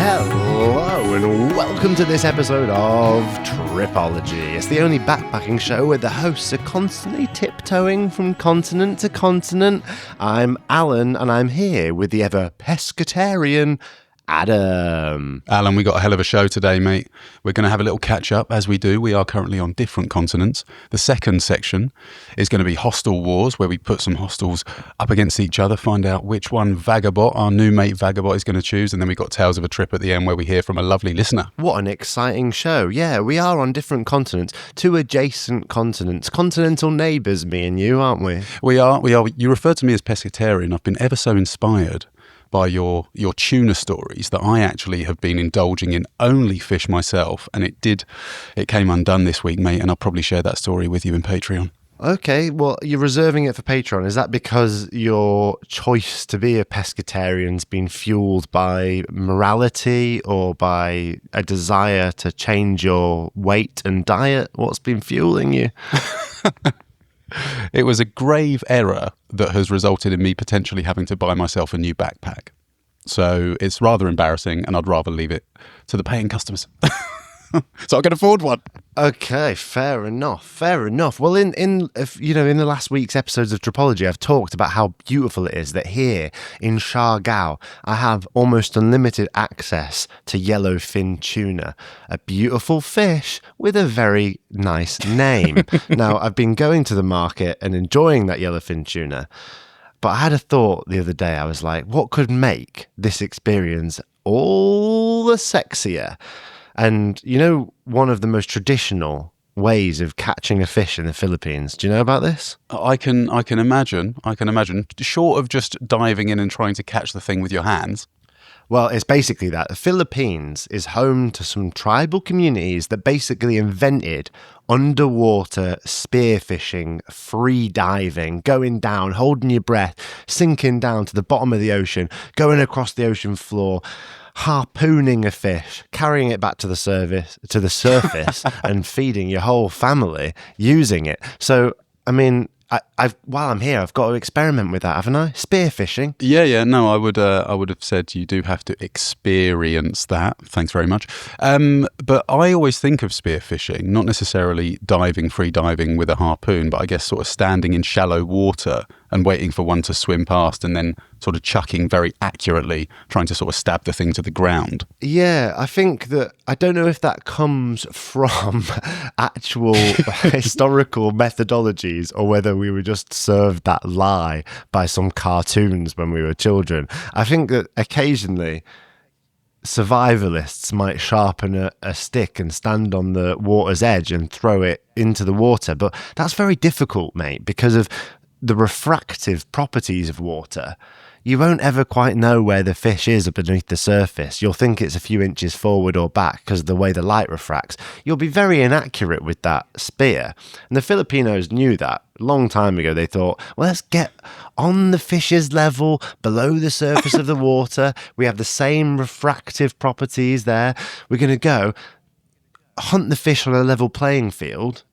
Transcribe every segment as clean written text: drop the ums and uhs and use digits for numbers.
Hello and welcome to this episode of Tripology. It's the only backpacking show where the hosts are constantly tiptoeing from continent to continent. I'm Alun and I'm here with the ever pescatarian Adam. Alan, we got a hell of a show today, mate. We're going to have a little catch up as we do. We are currently on different continents. The second section is going to be Hostel Wars, where we put some hostels up against each other, find out which one Vagabot, our new mate Vagabot, is going to choose. And then we got Tales of a Trip at the end where we hear from a lovely listener. What an exciting show. Yeah, we are on different continents, two adjacent continents, continental neighbours, me and you, aren't we? We are. You refer to me as pescatarian. I've been ever so inspired by your tuna stories that I actually have been indulging in only fish myself, and it came undone this week, mate, and I'll probably share that story with you in Patreon. Okay, well, you're reserving it for Patreon. Is that because your choice to be a pescatarian's been fueled by morality or by a desire to change your weight and diet? What's been fueling you? It was a grave error that has resulted in me potentially having to buy myself a new backpack. So it's rather embarrassing, and I'd rather leave it to the paying customers. So I can afford one. Okay, fair enough. Well, in the last week's episodes of Tripology, I've talked about how beautiful it is that here in Siargao, I have almost unlimited access to yellowfin tuna, a beautiful fish with a very nice name. Now, I've been going to the market and enjoying that yellowfin tuna, but I had a thought the other day. I was like, what could make this experience all the sexier? And one of the most traditional ways of catching a fish in the Philippines. Do you know about this? I can imagine. Short of just diving in and trying to catch the thing with your hands. Well, it's basically that. The Philippines is home to some tribal communities that basically invented underwater spearfishing, free diving, going down, holding your breath, sinking down to the bottom of the ocean, going across the ocean floor, harpooning a fish, carrying it back to the surface and feeding your whole family using it. So, I mean, while I'm here, I've got to experiment with that, haven't I? Spearfishing. Yeah. No, I would have said you do have to experience that. Thanks very much. But I always think of spearfishing, not necessarily free diving with a harpoon, but I guess sort of standing in shallow water and waiting for one to swim past and then sort of chucking very accurately, trying to sort of stab the thing to the ground. Yeah, I think that, I don't know if that comes from actual historical methodologies or whether we were just served that lie by some cartoons when we were children. I think that occasionally survivalists might sharpen a stick and stand on the water's edge and throw it into the water, but that's very difficult, mate, because of the refractive properties of water. You won't ever quite know where the fish is beneath the surface. You'll think it's a few inches forward or back because of the way the light refracts. You'll be very inaccurate with that spear. And the Filipinos knew that a long time ago. They thought, well, let's get on the fish's level, below the surface of the water. We have the same refractive properties there. We're going to go hunt the fish on a level playing field.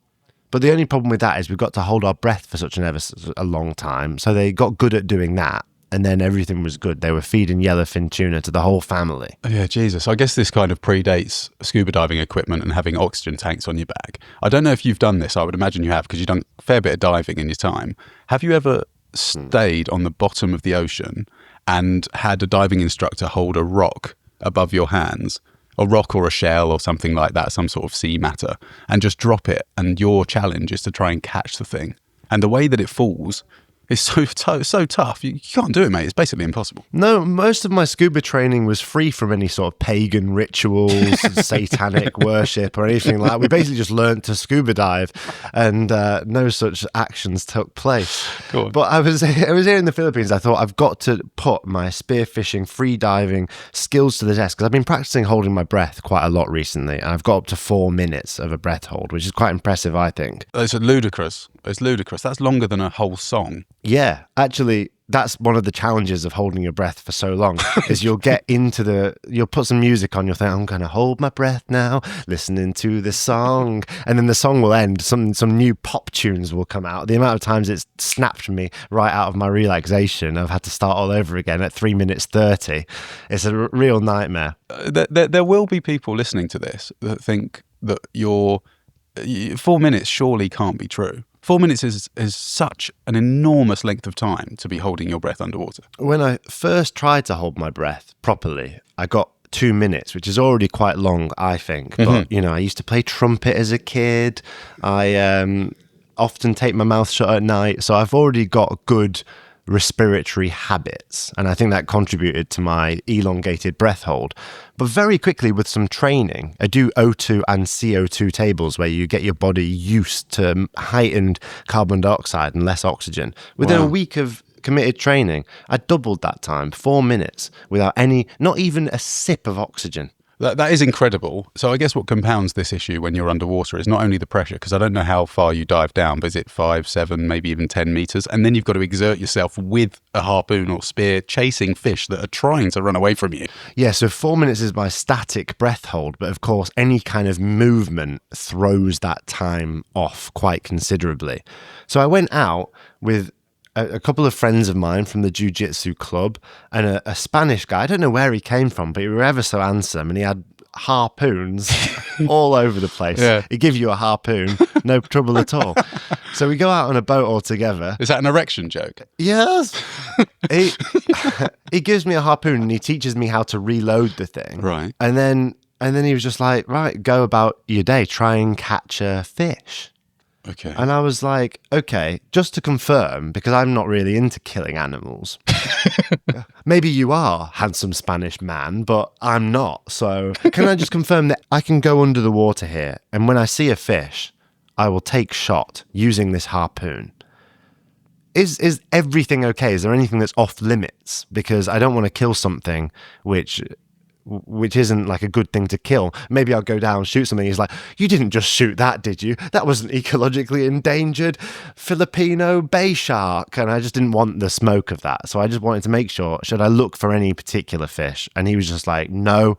But the only problem with that is we've got to hold our breath for such a long time. So they got good at doing that. And then everything was good. They were feeding yellowfin tuna to the whole family. Oh, yeah, Jesus. I guess this kind of predates scuba diving equipment and having oxygen tanks on your back. I don't know if you've done this. I would imagine you have because you've done a fair bit of diving in your time. Have you ever stayed on the bottom of the ocean and had a diving instructor hold a rock above your hands? A rock or a shell or something like that, some sort of sea matter, and just drop it, and your challenge is to try and catch the thing. And the way that it falls is so tough. You can't do it, mate. It's basically impossible. No, most of my scuba training was free from any sort of pagan rituals, satanic worship or anything like that. We basically just learned to scuba dive and no such actions took place. Go on. But I was here in the Philippines. I thought I've got to put my spearfishing, free diving skills to the test because I've been practicing holding my breath quite a lot recently. And I've got up to 4 minutes of a breath hold, which is quite impressive, I think. It's ludicrous. That's longer than a whole song. Yeah, actually, that's one of the challenges of holding your breath for so long is you'll put some music on, you'll think, I'm going to hold my breath now, listening to this song. And then the song will end. Some new pop tunes will come out. The amount of times it's snapped me right out of my relaxation, I've had to start all over again at 3 minutes 30. It's a real nightmare. There will be people listening to this that think that 4 minutes surely can't be true. 4 minutes is such an enormous length of time to be holding your breath underwater. When I first tried to hold my breath properly, I got 2 minutes, which is already quite long, I think. But, I used to play trumpet as a kid. I often take my mouth shut at night. So I've already got good respiratory habits, and I think that contributed to my elongated breath hold. But very quickly, with some training, I do O2 and CO2 tables where you get your body used to heightened carbon dioxide and less oxygen. Within a week of committed training, I doubled that time, 4 minutes, without not even a sip of oxygen. That is incredible. So I guess what compounds this issue when you're underwater is not only the pressure, because I don't know how far you dive down, but is it 5, 7, maybe even 10 meters? And then you've got to exert yourself with a harpoon or spear, chasing fish that are trying to run away from you. Yeah, so 4 minutes is my static breath hold, but of course any kind of movement throws that time off quite considerably. So I went out with a couple of friends of mine from the jiu-jitsu club and a Spanish guy. I don't know where he came from, but he was ever so handsome, and he had harpoons all over the place. Yeah. He'd give you a harpoon, no trouble at all. So we go out on a boat all together. Is that an erection joke? Yes. He gives me a harpoon and he teaches me how to reload the thing. Right. And then he was just like, right, go about your day, try and catch a fish. Okay. And I was like, okay, just to confirm, because I'm not really into killing animals. Maybe you are, handsome Spanish man, but I'm not. So can I just confirm that I can go under the water here, and when I see a fish, I will take shot using this harpoon? Is everything okay? Is there anything that's off limits? Because I don't want to kill something which isn't like a good thing to kill. Maybe I'll go down, shoot something. He's like, you didn't just shoot that, did you? That was an ecologically endangered Filipino bay shark. And I just didn't want the smoke of that. So I just wanted to make sure, should I look for any particular fish? And he was just like, no,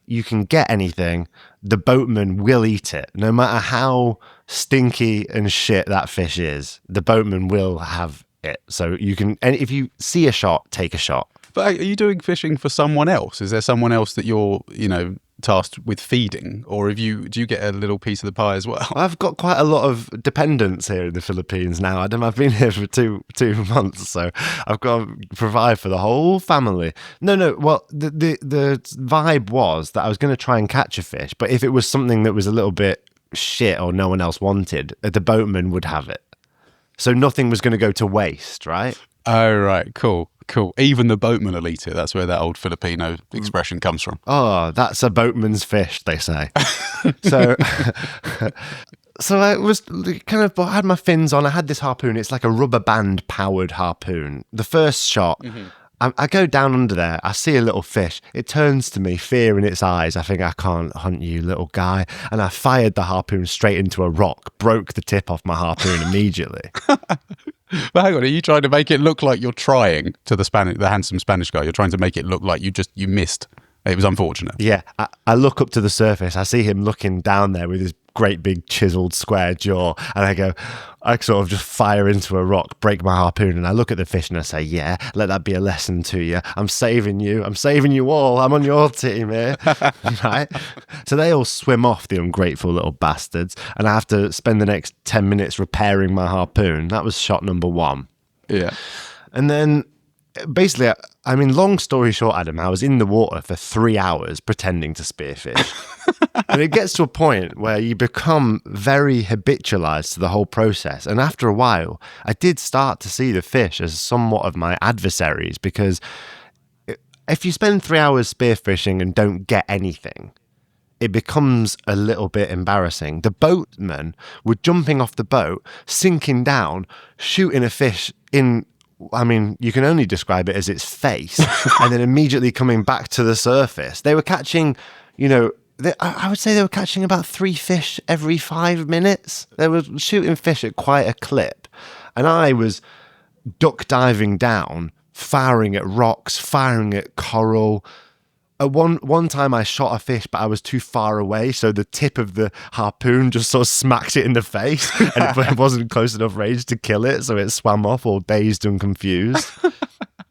you can get anything. The boatman will eat it. No matter how stinky and shit that fish is, the boatman will have it. So you can, and if you see a shot, take a shot. But are you doing fishing for someone else? Is there someone else that you're, tasked with feeding? Or do you get a little piece of the pie as well? I've got quite a lot of dependents here in the Philippines now, Adam. I've been here for two months, so I've got to provide for the whole family. No. Well, the vibe was that I was going to try and catch a fish, but if it was something that was a little bit shit or no one else wanted, the boatman would have it. So nothing was going to go to waste, right? Oh, right. Cool. Even the boatman will eat it. That's where that old Filipino expression comes from. Oh, that's a boatman's fish, they say. So I was I had my fins on. I had this harpoon. It's like a rubber band powered harpoon. The first shot, I go down under there. I see a little fish. It turns to me, fear in its eyes. I think, I can't hunt you, little guy. And I fired the harpoon straight into a rock, broke the tip off my harpoon immediately. But hang on, are you trying to make it look like you're trying to the handsome Spanish guy? You're trying to make it look like you missed. It was unfortunate. Yeah, I look up to the surface. I see him looking down there with his great big chiseled square jaw, and I sort of just fire into a rock, break my harpoon, and I look at the fish and I say, yeah, let that be a lesson to you. I'm saving you all. I'm on your team here. Right? So they all swim off, the ungrateful little bastards, and I have to spend the next 10 minutes repairing my harpoon. That was shot number 1. Yeah. And then basically, long story short, Adam, I was in the water for 3 hours pretending to spearfish. And it gets to a point where you become very habitualized to the whole process. And after a while, I did start to see the fish as somewhat of my adversaries, because if you spend 3 hours spearfishing and don't get anything, it becomes a little bit embarrassing. The boatmen were jumping off the boat, sinking down, shooting a fish in, you can only describe it as its face, and then immediately coming back to the surface. They were catching, I would say they were catching about 3 fish every 5 minutes. They were shooting fish at quite a clip. And I was duck diving down, firing at rocks, firing at coral. At one time I shot a fish, but I was too far away, so the tip of the harpoon just sort of smacked it in the face, and it wasn't close enough range to kill it, so it swam off all dazed and confused.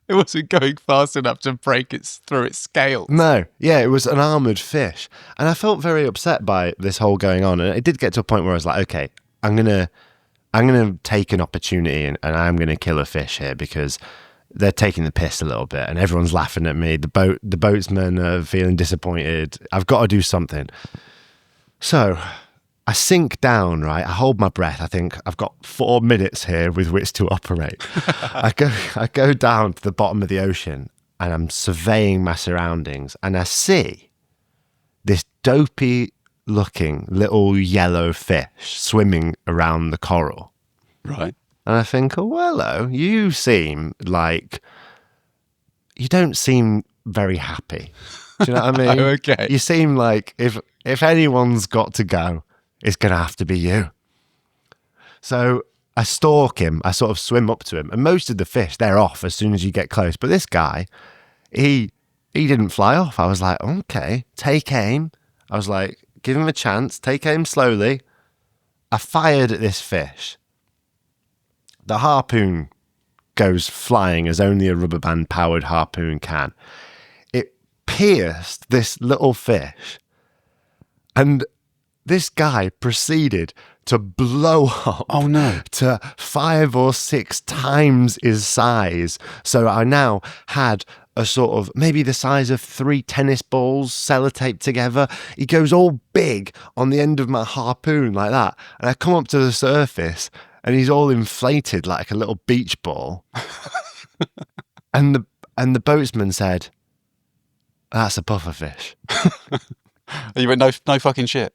It wasn't going fast enough to break through its scales. No, yeah, it was an armoured fish. And I felt very upset by this whole going on. And it did get to a point where I was like, okay, I'm gonna take an opportunity and I'm gonna kill a fish here because they're taking the piss a little bit and everyone's laughing at me. The boatsmen are feeling disappointed. I've got to do something. So I sink down, right? I hold my breath. I think I've got 4 minutes here with which to operate. I go down to the bottom of the ocean and I'm surveying my surroundings and I see this dopey looking little yellow fish swimming around the coral. Right. And I think, oh, hello, you don't seem very happy. Do you know what I mean? Okay. You seem like if anyone's got to go, it's going to have to be you. So I stalk him. I sort of swim up to him. And most of the fish, they're off as soon as you get close. But this guy, he didn't fly off. I was like, okay, take aim. I was like, give him a chance. Take aim slowly. I fired at this fish. The harpoon goes flying as only a rubber band powered harpoon can. It pierced this little fish. And this guy proceeded to blow up to 5 or 6 times his size. So I now had a sort of maybe the size of 3 tennis balls sellotaped together. He goes all big on the end of my harpoon like that. And I come up to the surface and he's all inflated like a little beach ball. and the boatsman said, "That's a pufferfish." You went, no fucking shit.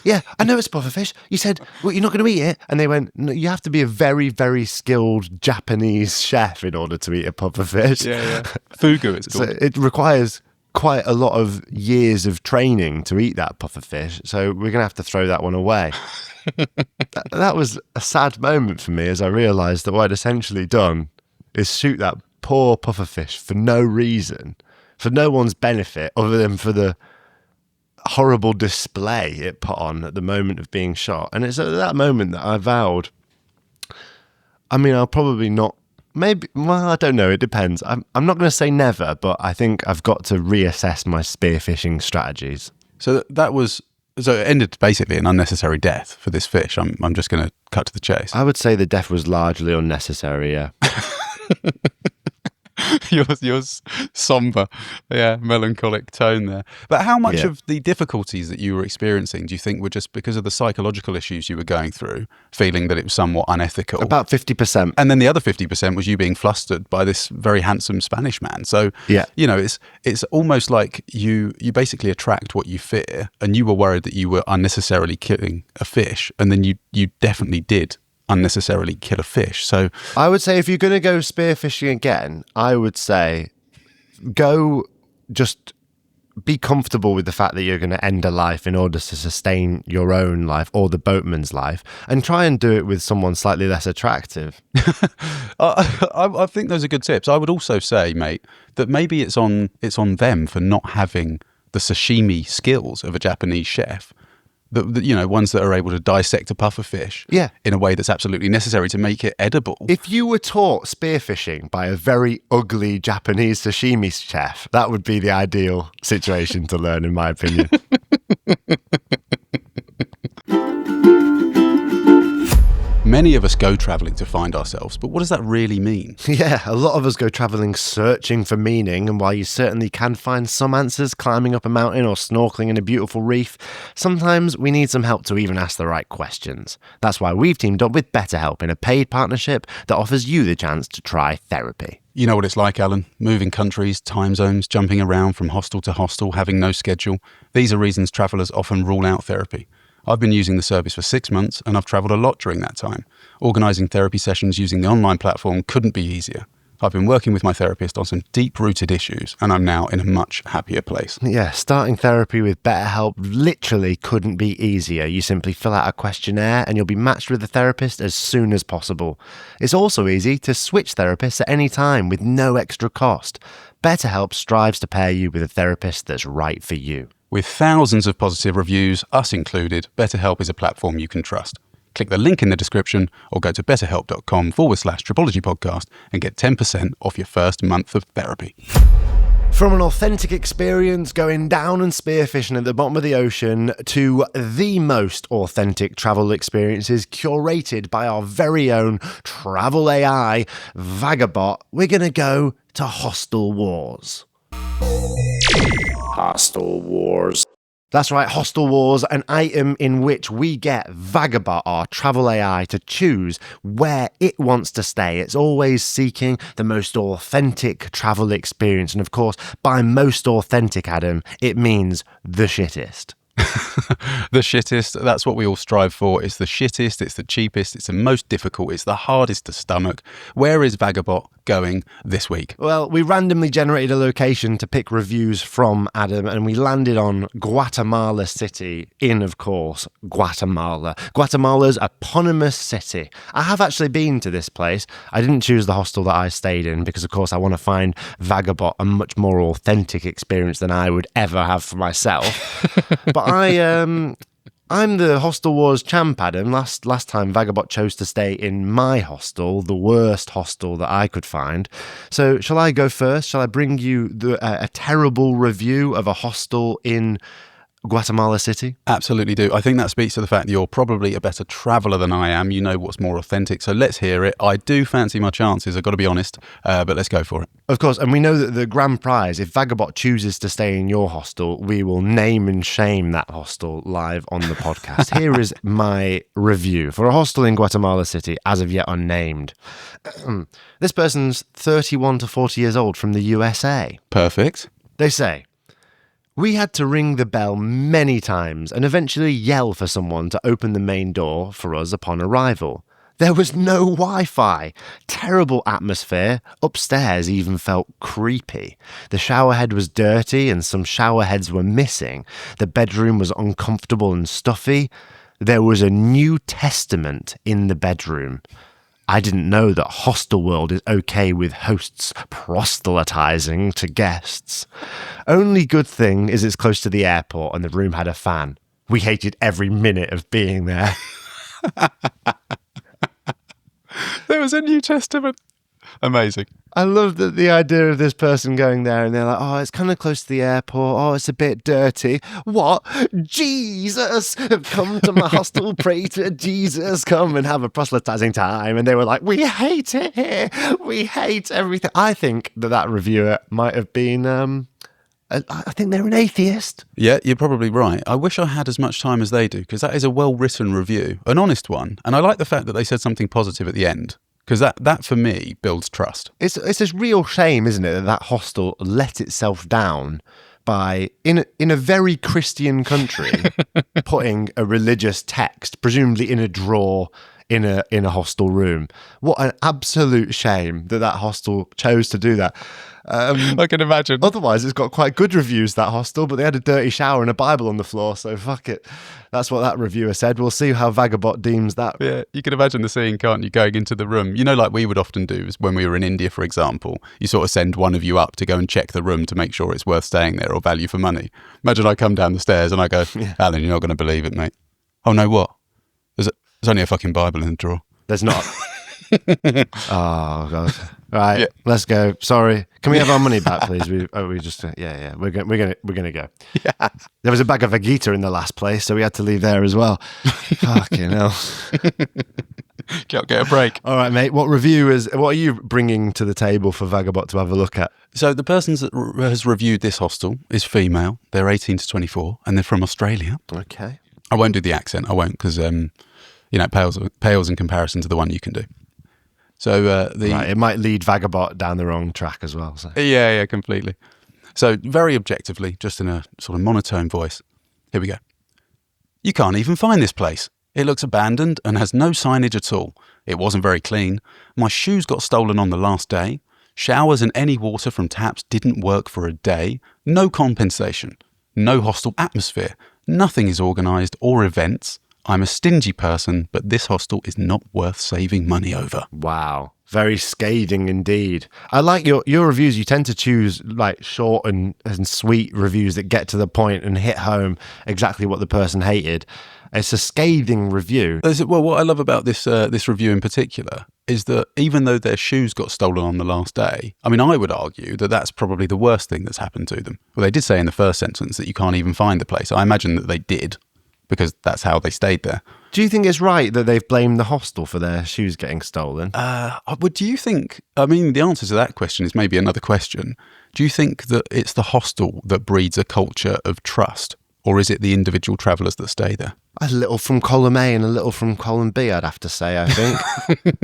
Yeah, I know it's a pufferfish. You said, well, you're not going to eat it? And they went, no, you have to be a very, very skilled Japanese chef in order to eat a pufferfish. Yeah. Fugu, it's called. So it requires quite a lot of years of training to eat that pufferfish. So we're going to have to throw that one away. That was a sad moment for me as I realised that what I'd essentially done is shoot that poor pufferfish for no reason, for no one's benefit other than for the horrible display it put on at the moment of being shot. And it's at that moment that I vowed, I mean, I'll probably not, maybe, well, I don't know, it depends. I'm not going to say never, but I think I've got to reassess my spearfishing strategies. So it ended basically an unnecessary death for this fish. I'm just going to cut to the chase. I would say the death was largely unnecessary, yeah. Yours somber, melancholic tone there. But how much of the difficulties that you were experiencing do you think were just because of the psychological issues you were going through, feeling that it was somewhat unethical? About 50%. And then the other 50% was you being flustered by this very handsome Spanish man. So, it's almost like you basically attract what you fear, and you were worried that you were unnecessarily killing a fish, and then you definitely did unnecessarily kill a fish. So I would say if you're going to go spearfishing again, I would say go just be comfortable with the fact that you're going to end a life in order to sustain your own life or the boatman's life, and try and do it with someone slightly less attractive. I think those are good tips. I would also say, mate, that maybe it's on them for not having the sashimi skills of a Japanese chef. The ones that are able to dissect a puffer fish in a way that's absolutely necessary to make it edible. If you were taught spearfishing by a very ugly Japanese sashimi chef, that would be the ideal situation to learn, in my opinion. Many of us go travelling to find ourselves, but what does that really mean? Yeah, a lot of us go travelling searching for meaning, and while you certainly can find some answers climbing up a mountain or snorkeling in a beautiful reef, sometimes we need some help to even ask the right questions. That's why we've teamed up with BetterHelp in a paid partnership that offers you the chance to try therapy. You know what it's like, Alun. Moving countries, time zones, jumping around from hostel to hostel, having no schedule. These are reasons travellers often rule out therapy. I've been using the service for 6 months and I've travelled a lot during that time. Organising therapy sessions using the online platform couldn't be easier. I've been working with my therapist on some deep-rooted issues, and I'm now in a much happier place. Yeah, starting therapy with BetterHelp literally couldn't be easier. You simply fill out a questionnaire and you'll be matched with a therapist as soon as possible. It's also easy to switch therapists at any time with no extra cost. BetterHelp strives to pair you with a therapist that's right for you. With thousands of positive reviews, us included, BetterHelp is a platform you can trust. Click the link in the description or go to betterhelp.com/Tribology podcast and get 10% off your first month of therapy. From an authentic experience going down and spearfishing at the bottom of the ocean to the most authentic travel experiences curated by our very own travel AI, Vagabot, we're going to go to Hostel Wars. Hostel Wars. That's right, Hostel Wars, an item in which we get Vagabot, our travel AI, to choose where it wants to stay. It's always seeking the most authentic travel experience. And of course, by most authentic, Adam, it means the shittest. The shittest, that's what we all strive for. It's the shittest, it's the cheapest, it's the most difficult, it's the hardest to stomach. Where is Vagabot going this week? Well, we randomly generated a location to pick reviews from, Adam, and we landed on Guatemala City in, of course, Guatemala. Guatemala's eponymous city. I have actually been to this place. I didn't choose the hostel that I stayed in because, of course, I want to find Vagabot a much more authentic experience than I would ever have for myself. But I'm the Hostel Wars champ, Adam. Last time Vagabot chose to stay in my hostel, the worst hostel that I could find. So shall I go first? Shall I bring you a terrible review of a hostel in Guatemala City? Absolutely do. I think that speaks to the fact that you're probably a better traveller than I am. You know what's more authentic. So let's hear it. I do fancy my chances, I've got to be honest, but let's go for it. Of course, and we know that the grand prize, if Vagabot chooses to stay in your hostel, we will name and shame that hostel live on the podcast. Here is my review for a hostel in Guatemala City, as of yet unnamed. This person's 31 to 40 years old from the USA. Perfect. They say, we had to ring the bell many times and eventually yell for someone to open the main door for us upon arrival. There was no Wi-Fi. Terrible atmosphere. Upstairs even felt creepy. The showerhead was dirty and some showerheads were missing. The bedroom was uncomfortable and stuffy. There was a New Testament in the bedroom. I didn't know that Hostel World is okay with hosts proselytizing to guests. Only good thing is it's close to the airport and the room had a fan. We hated every minute of being there. There was a New Testament. Amazing. I love the idea of this person going there and they're like, oh, it's kind of close to the airport. Oh, it's a bit dirty. What? Jesus, come to my hostel, pray to Jesus, come and have a proselytizing time. And they were like, we hate it here. We hate everything. I think that reviewer might have been, I think they're an atheist. Yeah, you're probably right. I wish I had as much time as they do because that is a well-written review, an honest one. And I like the fact that they said something positive at the end. Because that, for me, builds trust. It's a real shame, isn't it, that hostel let itself down by, in a very Christian country, putting a religious text, presumably in a drawer, in a hostel room. What an absolute shame that hostel chose to do that. I can imagine. Otherwise, it's got quite good reviews, that hostel, but they had a dirty shower and a Bible on the floor, so fuck it. That's what that reviewer said. We'll see how Vagabot deems that. Yeah, you can imagine the scene, can't you, going into the room. You know, like we would often do when we were in India, for example, you sort of send one of you up to go and check the room to make sure it's worth staying there or value for money. Imagine I come down the stairs and I go, Alan, you're not going to believe it, mate. Oh, no, what? There's only a fucking Bible in the drawer. There's not. Oh, God. Right, yeah. Let's go. Sorry. Can we have our money back, please? We're gonna go. Yeah. There was a bag of Vegeta in the last place, so we had to leave there as well. Fucking hell. Get a break. All right, mate. What are you bringing to the table for Vagabot to have a look at? So the person that has reviewed this hostel is female. They're 18 to 24, and they're from Australia. Okay. I won't do the accent. I won't because it pales in comparison to the one you can do. So right, it might lead Vagabot down the wrong track as well. So. Yeah, completely. So very objectively, just in a sort of monotone voice, here we go. You can't even find this place. It looks abandoned and has no signage at all. It wasn't very clean. My shoes got stolen on the last day. Showers and any water from taps didn't work for a day. No compensation. No hostel atmosphere. Nothing is organised or events. I'm a stingy person, but this hostel is not worth saving money over. Wow. Very scathing indeed. I like your reviews. You tend to choose like short and sweet reviews that get to the point and hit home exactly what the person hated. It's a scathing review. Well, what I love about this review in particular is that even though their shoes got stolen on the last day, I mean, I would argue that that's probably the worst thing that's happened to them. Well, they did say in the first sentence that you can't even find the place. I imagine that they did, because that's how they stayed there. Do you think it's right that they've blamed the hostel for their shoes getting stolen? Do you think, I mean, the answer to that question is maybe another question. Do you think that it's the hostel that breeds a culture of trust, or is it the individual travellers that stay there? A little from column A and a little from column B, I'd have to say, I think.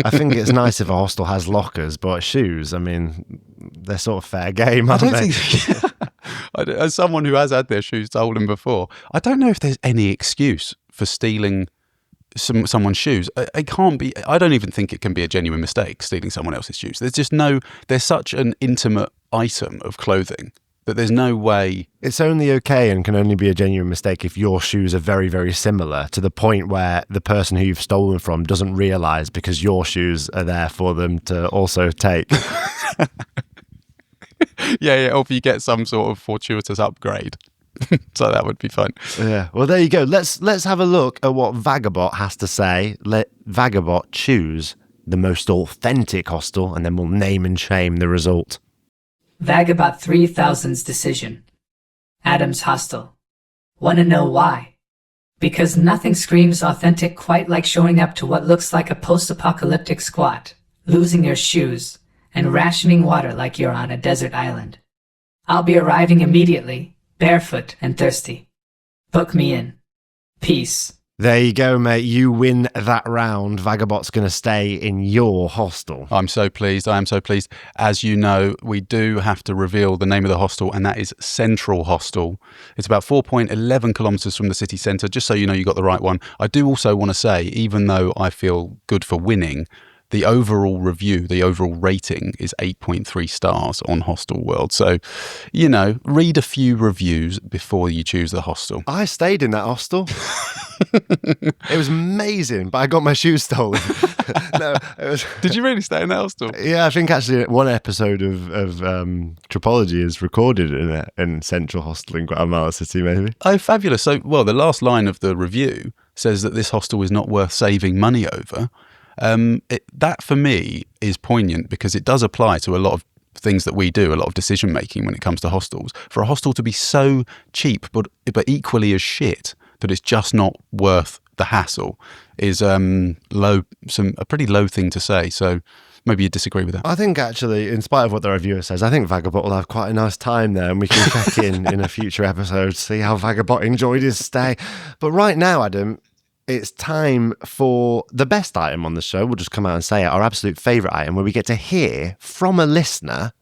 I think it's nice if a hostel has lockers, but shoes, I mean, they're sort of fair game, aren't they? As someone who has had their shoes stolen before, I don't know if there's any excuse for stealing someone's shoes. It can't be. I don't even think it can be a genuine mistake, stealing someone else's shoes. There's such an intimate item of clothing that there's no way. It's only okay and can only be a genuine mistake if your shoes are very, very similar, to the point where the person who you've stolen from doesn't realise because your shoes are there for them to also take. Yeah, or if you get some sort of fortuitous upgrade. So that would be fun. Yeah. Well, there you go. Let's have a look at what Vagabot has to say. Let Vagabot choose the most authentic hostel, and then we'll name and shame the result. Vagabot 3000's decision. Adam's Hostel. Want to know why? Because nothing screams authentic quite like showing up to what looks like a post-apocalyptic squat, losing your shoes, and rationing water like you're on a desert island. I'll be arriving immediately, barefoot and thirsty. Book me in. Peace. There you go, mate. You win that round. Vagabot's going to stay in your hostel. I'm so pleased. I am so pleased. As you know, we do have to reveal the name of the hostel, and that is Central Hostel. It's about 4.11 kilometres from the city centre, just so you know you got the right one. I do also want to say, even though I feel good for winning, the overall review, the overall rating is 8.3 stars on Hostel World. So, you know, read a few reviews before you choose the hostel. I stayed in that hostel. It was amazing, but I got my shoes stolen. No, it was. Did you really stay in that hostel? Yeah, I think actually one episode of Tripology is recorded in Central Hostel in Guatemala City, maybe. Oh, fabulous. So, well, the last line of the review says that this hostel is not worth saving money over. That for me is poignant because it does apply to a lot of things that we do, a lot of decision making when it comes to hostels. For a hostel to be so cheap but equally as shit that it's just not worth the hassle is a pretty low thing to say. So maybe you disagree with that. I think actually, in spite of what the reviewer says, I think Vagabot will have quite a nice time there, and we can check in a future episode to see how Vagabot enjoyed his stay. But right now, Adam, it's time for the best item on the show. We'll just come out and say it, our absolute favourite item, where we get to hear from a listener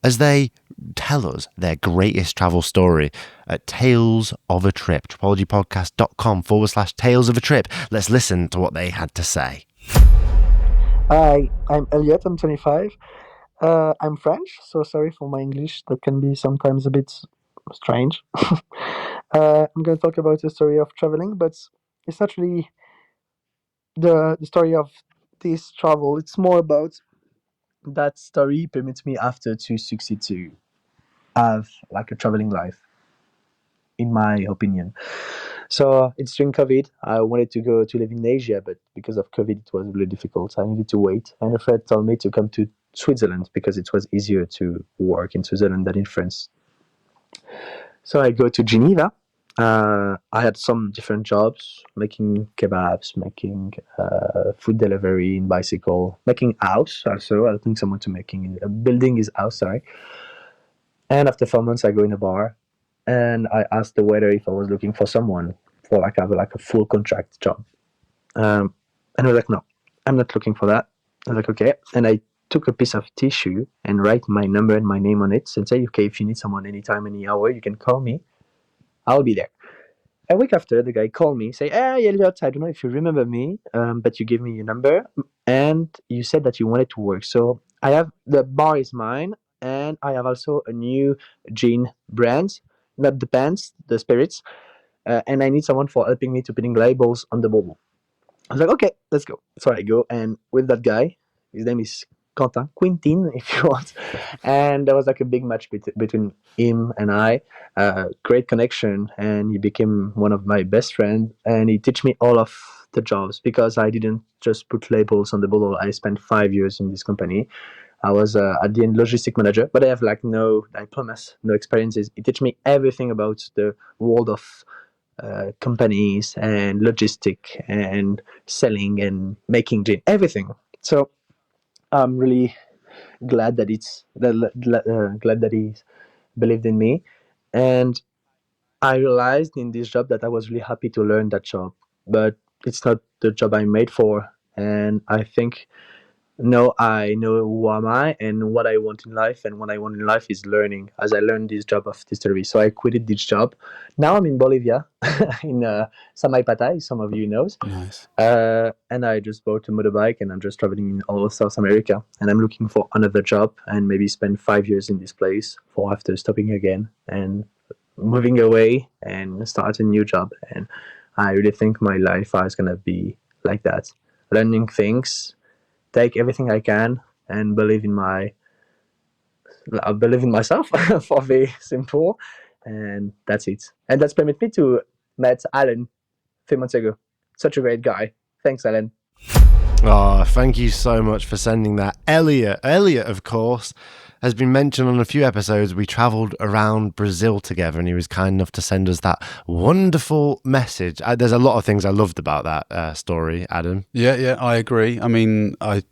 as they tell us their greatest travel story at Tales of a Trip, tripologypodcast.com/Tales of a Trip. Let's listen to what they had to say. Hi, I'm Elliot, I'm 25. I'm French, so sorry for my English, that can be sometimes a bit strange. I'm going to talk about the story of traveling, but it's not really the story of this travel. It's more about that story permits me after to succeed to have like a traveling life, in my opinion. So it's during COVID. I wanted to go to live in Asia, but because of COVID, it was really difficult. I needed to wait. And a friend told me to come to Switzerland because it was easier to work in Switzerland than in France. So I go to Geneva. I had some different jobs, making kebabs, making food delivery in bicycle, making house also, helping someone to building his house, sorry. And after 4 months, I go in a bar, and I asked the waiter if I was looking for someone for have a full contract job. And I was like, no, I'm not looking for that. I was like, okay. And I took a piece of tissue and write my number and my name on it and say, okay, if you need someone anytime, any hour, you can call me. I'll be there. A week after, the guy called me, say, hey, Elliot, I don't know if you remember me, but you gave me your number, and you said that you wanted to work. So I have the bar is mine, and I have also a new gin brand, not the pants, the spirits, and I need someone for helping me to putting labels on the bottle. I was like, okay, let's go. So I go, and with that guy, his name is Quentin, if you want, and there was like a big match between him and I, great connection, and he became one of my best friends, and he teach me all of the jobs because I didn't just put labels on the bottle. I spent 5 years in this company. I was at the end logistic manager, but I have like no diplomas, no experiences. It teach me everything about the world of companies and logistic and selling and making gin, everything. So I'm really glad that he believed in me, and I realized in this job that I was really happy to learn that job, but it's not the job I'm made for. And I think no, I know who am I and what I want in life, and what I want in life is learning. As I learned this job of distillery, so I quitted this job. Now I'm in Bolivia, in Samaipatay, some of you knows, Nice. and I just bought a motorbike, and I'm just traveling in all of South America, and I'm looking for another job, and maybe spend 5 years in this place for after stopping again and moving away and start a new job. And I really think my life is gonna be like that, learning things, take everything I can, and believe in myself for very simple, and that's it. And that's permit me to met Alan 3 months ago. Such a great guy. Thanks, Alan. Oh, thank you so much for sending that. Elliot, of course, has been mentioned on a few episodes. We travelled around Brazil together, and he was kind enough to send us that wonderful message. There's a lot of things I loved about that story, Adam. Yeah, I agree. I mean, I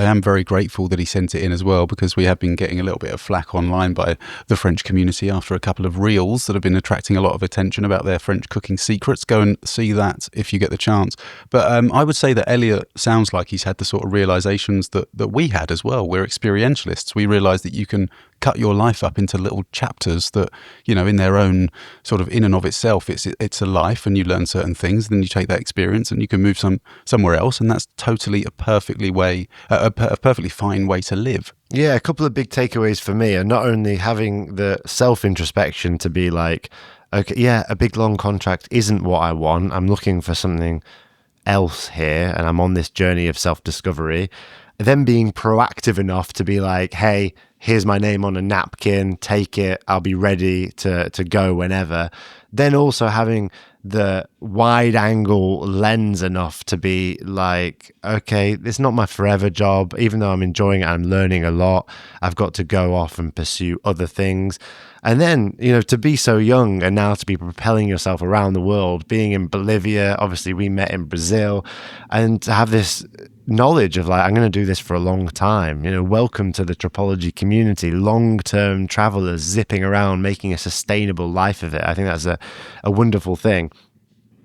am very grateful that he sent it in as well, because we have been getting a little bit of flack online by the French community after a couple of reels that have been attracting a lot of attention about their French cooking secrets. Go and see that if you get the chance. But I would say that Elliot sounds like he's had the sort of realizations that we had as well. We're experientialists. We realise that you can cut your life up into little chapters that, you know, in their own sort of in and of itself, it's a life, and you learn certain things, then you take that experience and you can move somewhere else, and that's totally a perfectly fine way to live. Yeah, a couple of big takeaways for me are not only having the self-introspection to be like, okay, yeah, a big long contract isn't what I want. I'm looking for something else here, and I'm on this journey of self-discovery. Then being proactive enough to be like, hey, here's my name on a napkin, take it, I'll be ready to go whenever. Then also having the wide angle lens enough to be like, okay, it's not my forever job. Even though I'm enjoying it, I'm learning a lot, I've got to go off and pursue other things. And then, you know, to be so young and now to be propelling yourself around the world, being in Bolivia, obviously we met in Brazil, and to have this knowledge of like, I'm going to do this for a long time. You know, welcome to the Tropology community, long-term travelers zipping around, making a sustainable life of it. I think that's a wonderful thing.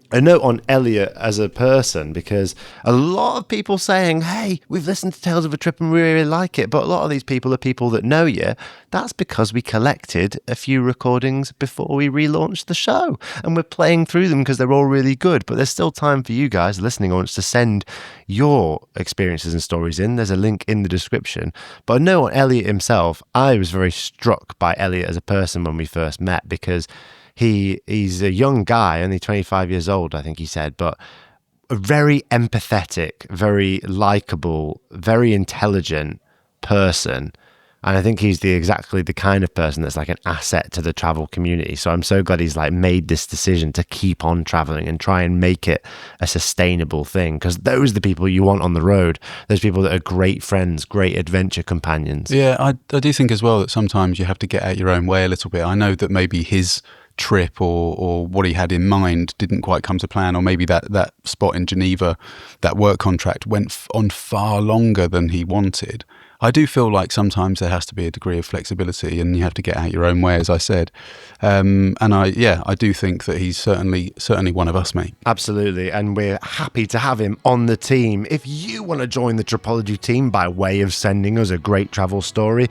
A note on Elliot as a person, because a lot of people saying, hey, we've listened to Tales of a Trip and we really like it, but a lot of these people are people that know you. That's because we collected a few recordings before we relaunched the show, and we're playing through them because they're all really good. But there's still time for you guys, listening audience, to send your experiences and stories in. There's a link in the description. But a note on Elliot himself, I was very struck by Elliot as a person when we first met, because he's a young guy, only 25 years old, I think he said, but a very empathetic, very likable, very intelligent person. And I think he's exactly the kind of person that's like an asset to the travel community. So I'm so glad he's like made this decision to keep on traveling and try and make it a sustainable thing, because those are the people you want on the road. Those people that are great friends, great adventure companions. Yeah, I do think as well that sometimes you have to get out your own way a little bit. I know that maybe his trip or what he had in mind didn't quite come to plan, or maybe that spot in Geneva, that work contract went on far longer than he wanted. I do feel like sometimes there has to be a degree of flexibility, and you have to get out your own way, as I said. And I do think that he's certainly one of us, mate. Absolutely, and we're happy to have him on the team. If you want to join the Tropology team by way of sending us a great travel story,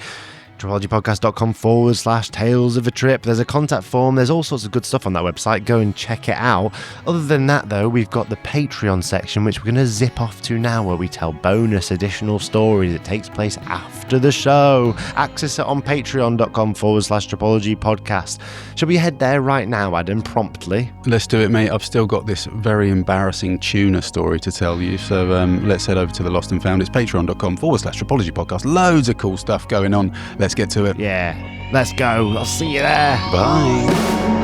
tripologypodcast.com/tales of a trip. There's a contact form. There's all sorts of good stuff on that website. Go and check it out. Other than that, though, we've got the Patreon section, which we're going to zip off to now, where we tell bonus additional stories. It takes place after the show. Access it on patreon.com/tripologypodcast. Shall we head there right now, Adam, promptly? Let's do it, mate. I've still got this very embarrassing tuna story to tell you. So let's head over to the Lost and Found. It's patreon.com/tripologypodcast. Loads of cool stuff going on. Let's get to it. Yeah, let's go. I'll see you there. Bye.